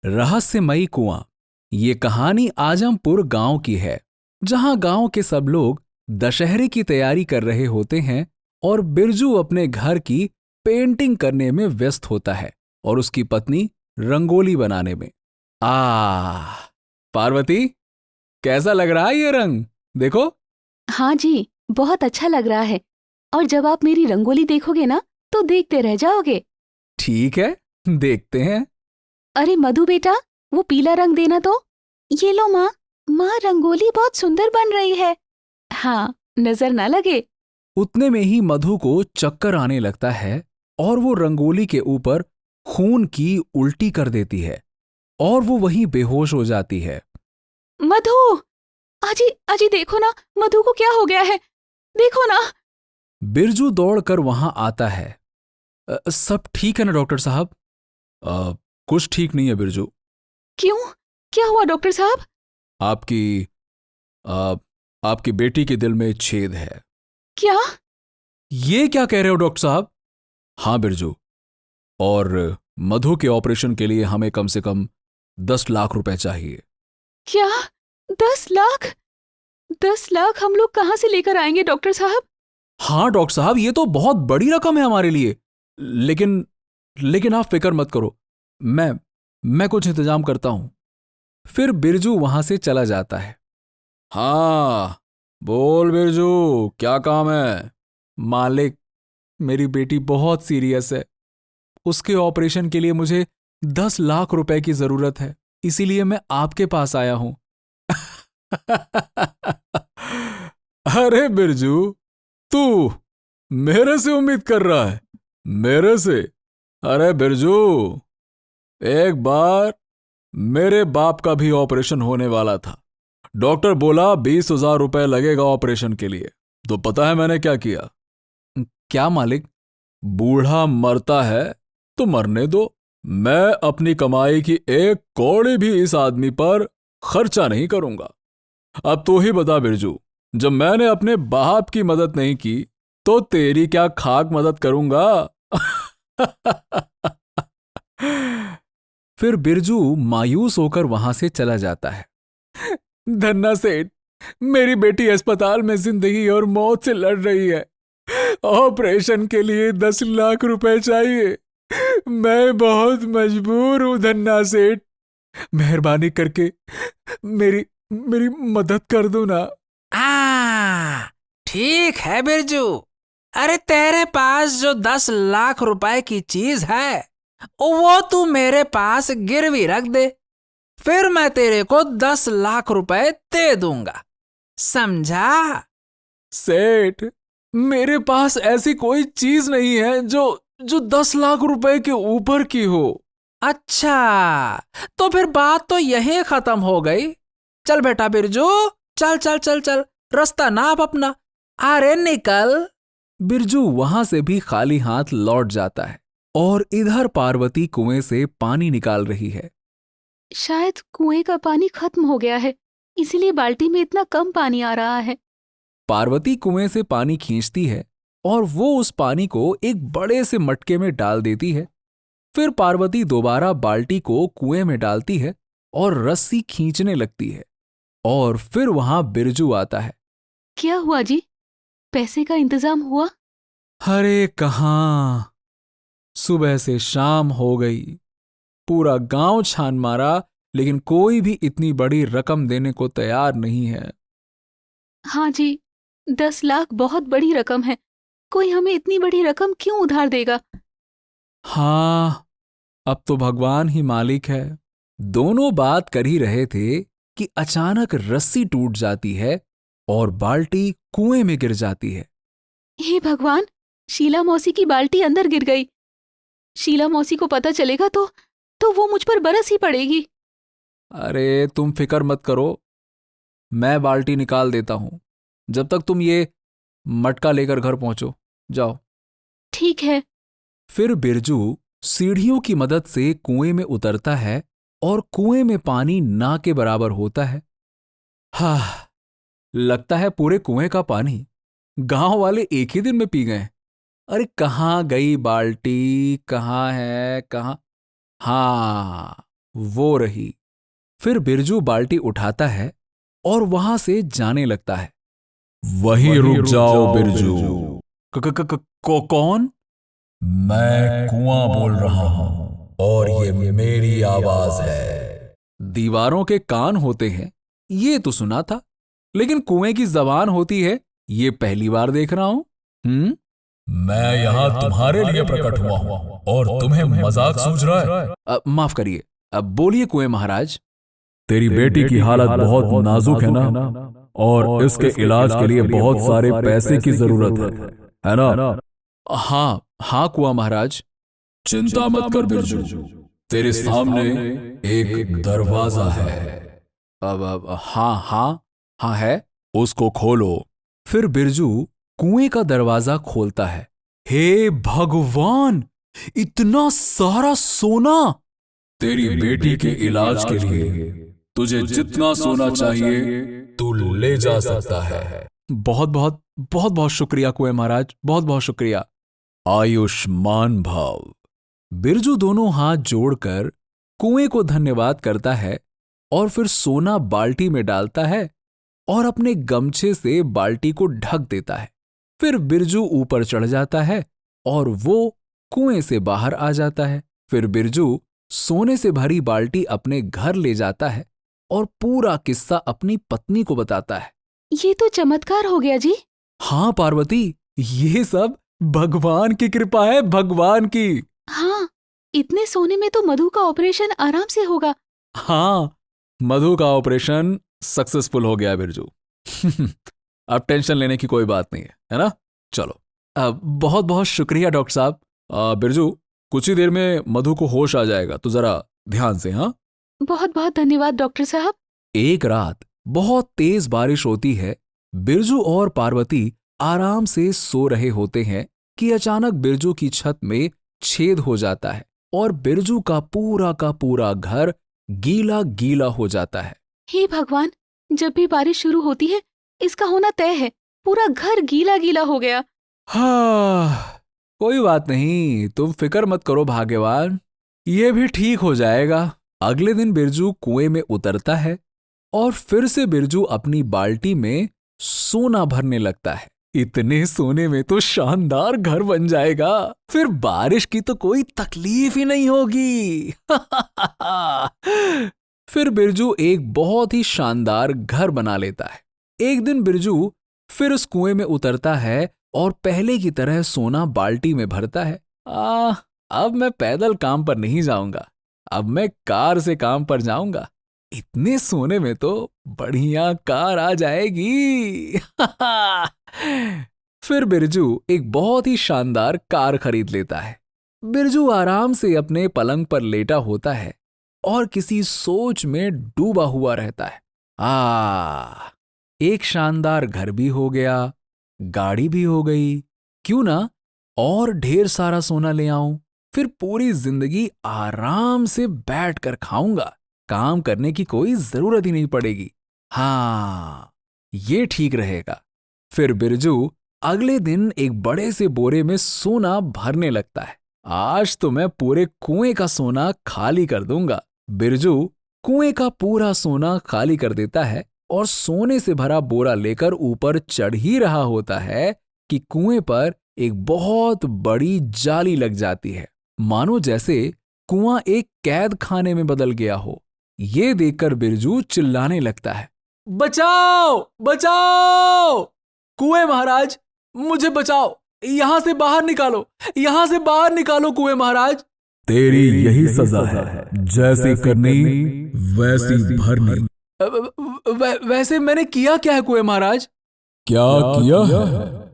रहस्यमयी कुआं। ये कहानी आजमपुर गांव की है, जहां गांव के सब लोग दशहरे की तैयारी कर रहे होते हैं और बिरजू अपने घर की पेंटिंग करने में व्यस्त होता है और उसकी पत्नी रंगोली बनाने में। पार्वती, कैसा लग रहा है ये रंग? देखो। हाँ जी, बहुत अच्छा लग रहा है। और जब आप मेरी रंगोली देखोगे ना, तो देखते रह जाओगे। ठीक है, देखते हैं। अरे मधु बेटा, वो पीला रंग देना तो। ये लो माँ, माँ रंगोली बहुत सुंदर बन रही है। हाँ, नजर ना लगे। उतने में ही मधु को चक्कर आने लगता है और वो रंगोली के ऊपर खून की उल्टी कर देती है और वो वहीं बेहोश हो जाती है। मधु, अजी अजी देखो ना, मधु को क्या हो गया है, देखो ना। बिरजू दौड़कर वहां आता है। सब ठीक है ना डॉक्टर साहब? कुछ ठीक नहीं है बिरजू। क्यों, क्या हुआ डॉक्टर साहब? आपकी आ, आपकी बेटी के दिल में छेद है। क्या? ये क्या कह रहे हो डॉक्टर साहब? हाँ बिरजू, और मधु के ऑपरेशन के लिए हमें कम से कम 10 लाख रुपए चाहिए। क्या? 10 लाख? 10 लाख हम लोग कहाँ से लेकर आएंगे डॉक्टर साहब? हाँ डॉक्टर साहब, ये तो बहुत बड़ी रकम है हमारे लिए। लेकिन लेकिन आप फिक्र मत करो, मैं कुछ इंतजाम करता हूं। फिर बिरजू वहां से चला जाता है। हाँ, बोल बिरजू, क्या काम है? मालिक, मेरी बेटी बहुत सीरियस है। उसके ऑपरेशन के लिए मुझे 10 लाख रुपए की जरूरत है, इसीलिए मैं आपके पास आया हूं। अरे बिरजू, तू मेरे से उम्मीद कर रहा है? मेरे से? अरे बिरजू, एक बार मेरे बाप का भी ऑपरेशन होने वाला था। डॉक्टर बोला 20,000 रुपए लगेगा ऑपरेशन के लिए। तो पता है मैंने क्या किया? क्या मालिक? बूढ़ा मरता है तो मरने दो। मैं अपनी कमाई की एक कौड़ी भी इस आदमी पर खर्चा नहीं करूंगा। अब तू ही बता बिरजू, जब मैंने अपने बाप की मदद नहीं की तो तेरी क्या खाक मदद करूंगा? फिर बिरजू मायूस होकर वहां से चला जाता है। धन्ना सेठ, मेरी बेटी अस्पताल में जिंदगी और मौत से लड़ रही है। ऑपरेशन के लिए 10 लाख रुपए चाहिए। मैं बहुत मजबूर हूं धन्ना सेठ। मेहरबानी करके मेरी मेरी मदद कर दो ना। ठीक है बिरजू। अरे तेरे पास जो 10 लाख रुपए की चीज है, वो तू मेरे पास गिरवी रख दे, फिर मैं तेरे को 10 लाख रुपए दे दूंगा, समझा? सेठ, मेरे पास ऐसी कोई चीज नहीं है जो जो 10 लाख रुपए के ऊपर की हो। अच्छा, तो फिर बात तो यहीं खत्म हो गई। चल बेटा बिरजू, चल चल चल चल, रास्ता नाप अपना। अरे निकल। बिरजू वहां से भी खाली हाथ लौट जाता है और इधर पार्वती कुएं से पानी निकाल रही है। शायद कुएं का पानी खत्म हो गया है, इसीलिए बाल्टी में इतना कम पानी आ रहा है। पार्वती कुएं से पानी खींचती है और वो उस पानी को एक बड़े से मटके में डाल देती है। फिर पार्वती दोबारा बाल्टी को कुएं में डालती है और रस्सी खींचने लगती है और फिर वहां बिरजू आता है। क्या हुआ जी, पैसे का इंतजाम हुआ? अरे कहां, सुबह से शाम हो गई। पूरा गांव छान मारा, लेकिन कोई भी इतनी बड़ी रकम देने को तैयार नहीं है। हाँ जी, 10 लाख बहुत बड़ी रकम है। कोई हमें इतनी बड़ी रकम क्यों उधार देगा? हाँ, अब तो भगवान ही मालिक है। दोनों बात कर ही रहे थे कि अचानक रस्सी टूट जाती है और बाल्टी कुएं में गिर जाती है। हे भगवान, शीला मौसी की बाल्टी अंदर गिर गई। शीला मौसी को पता चलेगा तो वो मुझ पर बरस ही पड़ेगी। अरे तुम फिक्र मत करो, मैं बाल्टी निकाल देता हूं, जब तक तुम ये मटका लेकर घर पहुंचो। जाओ। ठीक है। फिर बिरजू सीढ़ियों की मदद से कुएं में उतरता है और कुएं में पानी ना के बराबर होता है। हाँ, लगता है पूरे कुएं का पानी गांव वाले एक ही दिन में पी गए। अरे कहाँ गई बाल्टी, कहाँ है, कहाँ? हाँ, वो रही। फिर बिरजू बाल्टी उठाता है और वहां से जाने लगता है। वहीं रुक जाओ बिरजू। कौन? मैं कुआं बोल रहा हूं और ये मेरी आवाज है। दीवारों के कान होते हैं ये तो सुना था, लेकिन कुएं की जबान होती है ये पहली बार देख रहा हूं। मैं यहाँ तुम्हारे लिए प्रकट हुआ हूँ और तुम्हें मजाक सूझ रहा है? माफ करिए, अब बोलिए कुएं महाराज। तेरी बेटी की हालत बहुत नाजुक है ना, और इसके इलाज के लिए बहुत सारे पैसे की जरूरत है ना? हाँ हाँ कुआं महाराज। चिंता मत कर बिरजू, तेरे सामने एक दरवाजा है। अब हाँ हाँ हाँ है, उसको खोलो। फिर बिरजू कुएं का दरवाजा खोलता है। हे भगवान, इतना सारा सोना! तेरी बेटी के इलाज के लिए तुझे जितना सोना चाहिए तू ले जा सकता है। बहुत बहुत बहुत बहुत शुक्रिया कुएं महाराज, बहुत बहुत शुक्रिया। आयुष्मान भव। बिरजू दोनों हाथ जोड़कर कुएं को धन्यवाद करता है और फिर सोना बाल्टी में डालता है और अपने गमछे से बाल्टी को ढक देता है। फिर बिरजू ऊपर चढ़ जाता है और वो कुएं से बाहर आ जाता है। फिर बिरजू सोने से भरी बाल्टी अपने घर ले जाता है और पूरा किस्सा अपनी पत्नी को बताता है। ये तो चमत्कार हो गया जी। हाँ पार्वती, ये सब भगवान की कृपा है, भगवान की। हाँ, इतने सोने में तो मधु का ऑपरेशन आराम से होगा। हाँ, मधु का ऑपरेशन सक्सेसफुल हो गया बिरजू। अब टेंशन लेने की कोई बात नहीं है ना? चलो, अब बहुत बहुत शुक्रिया डॉक्टर साहब। बिरजू, कुछ ही देर में मधु को होश आ जाएगा, तो जरा ध्यान से। हाँ, बहुत बहुत धन्यवाद डॉक्टर साहब। एक रात बहुत तेज बारिश होती है। बिरजू और पार्वती आराम से सो रहे होते हैं कि अचानक बिरजू की छत में छेद हो जाता है और बिरजू का पूरा घर गीला गीला हो जाता है। हे भगवान, जब भी बारिश शुरू होती है इसका होना तय है। पूरा घर गीला गीला हो गया। हाँ, कोई बात नहीं, तुम फिक्र मत करो भाग्यवान, ये भी ठीक हो जाएगा। अगले दिन बिरजू कुएं में उतरता है और फिर से बिरजू अपनी बाल्टी में सोना भरने लगता है। इतने सोने में तो शानदार घर बन जाएगा, फिर बारिश की तो कोई तकलीफ ही नहीं होगी। फिर बिरजू एक बहुत ही शानदार घर बना लेता है। एक दिन बिरजू फिर उस कुएं में उतरता है और पहले की तरह सोना बाल्टी में भरता है। अब मैं पैदल काम पर नहीं जाऊंगा, अब मैं कार से काम पर जाऊंगा। इतने सोने में तो बढ़िया कार आ जाएगी। फिर बिरजू एक बहुत ही शानदार कार खरीद लेता है। बिरजू आराम से अपने पलंग पर लेटा होता है और किसी सोच में डूबा हुआ रहता है। एक शानदार घर भी हो गया, गाड़ी भी हो गई, क्यों ना और ढेर सारा सोना ले आऊं, फिर पूरी जिंदगी आराम से बैठकर खाऊंगा, काम करने की कोई जरूरत ही नहीं पड़ेगी। हाँ, ये ठीक रहेगा। फिर बिरजू अगले दिन एक बड़े से बोरे में सोना भरने लगता है। आज तो मैं पूरे कुएं का सोना खाली कर दूंगा। बिरजू कुएं का पूरा सोना खाली कर देता है और सोने से भरा बोरा लेकर ऊपर चढ़ ही रहा होता है कि कुएं पर एक बहुत बड़ी जाली लग जाती है, मानो जैसे कुआं एक कैद खाने में बदल गया हो। ये देखकर बिरजू चिल्लाने लगता है, बचाओ बचाओ, कुएं महाराज मुझे बचाओ, यहां से बाहर निकालो, यहां से बाहर निकालो कुएं महाराज। तेरी यही सजा है, जैसी करनी वैसी भरनी। वैसे मैंने किया क्या है कुएं महाराज? क्या किया है?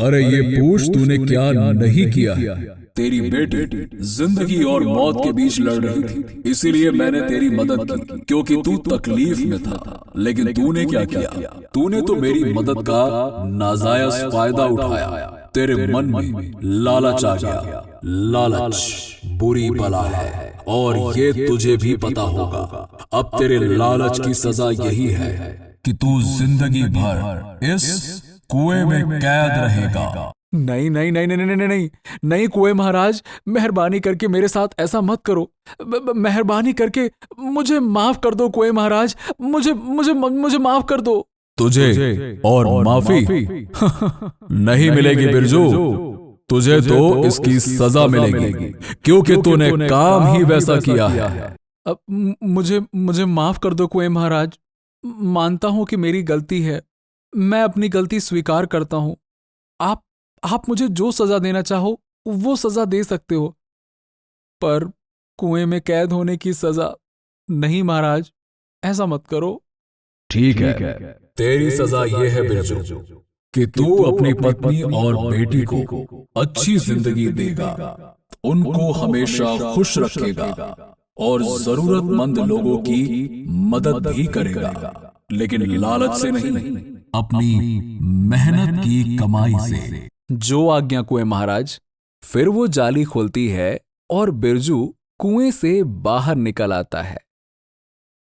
अरे ये पूछ तूने क्या नहीं किया है। तेरी बेटी जिंदगी और मौत के बीच लड़ रही थी, इसीलिए मैंने तेरी मदद की क्योंकि तू तकलीफ में था। लेकिन तूने क्या किया? तूने तो मेरी मदद का नाजायज फायदा उठाया। तेरे मन में लालच आ गया लालच बुरी बला है और ये तुझे भी पता होगा। अब तेरे लालच की सजा यही है कि तू जिंदगी भर इस कुएं में कैद रहेगा। नहीं नहीं नहीं नहीं नहीं नहीं नहीं नहीं कुएं महाराज, मेहरबानी करके मेरे साथ ऐसा मत करो। मेहरबानी करके मुझे माफ कर दो कुएं महाराज, मुझे मुझे मुझे माफ कर दो। तुझे और माफी नहीं मिलेगी बिरजू, तुझे तो इसकी सजा मिलेगी क्योंकि तूने काम ही वैसा किया है। अब मुझे मुझे माफ कर दो कुएं महाराज। मानता हूं कि मेरी गलती है, मैं अपनी गलती स्वीकार करता हूं। आप मुझे जो सजा देना चाहो वो सजा दे सकते हो, पर कुएं में कैद होने की सजा नहीं महाराज, ऐसा मत करो। ठीक है, तेरी सजा ये है बिरजू कि तू अपनी पत्नी और बेटी को अच्छी जिंदगी देगा, उनको हमेशा खुश रखेगा और जरूरतमंद लोगों की मदद भी करेगा, लेकिन लालच से नहीं, अपनी मेहनत की कमाई से। जो आज्ञा कुएं महाराज। फिर वो जाली खोलती है और बिरजू कुएं से बाहर निकल आता है।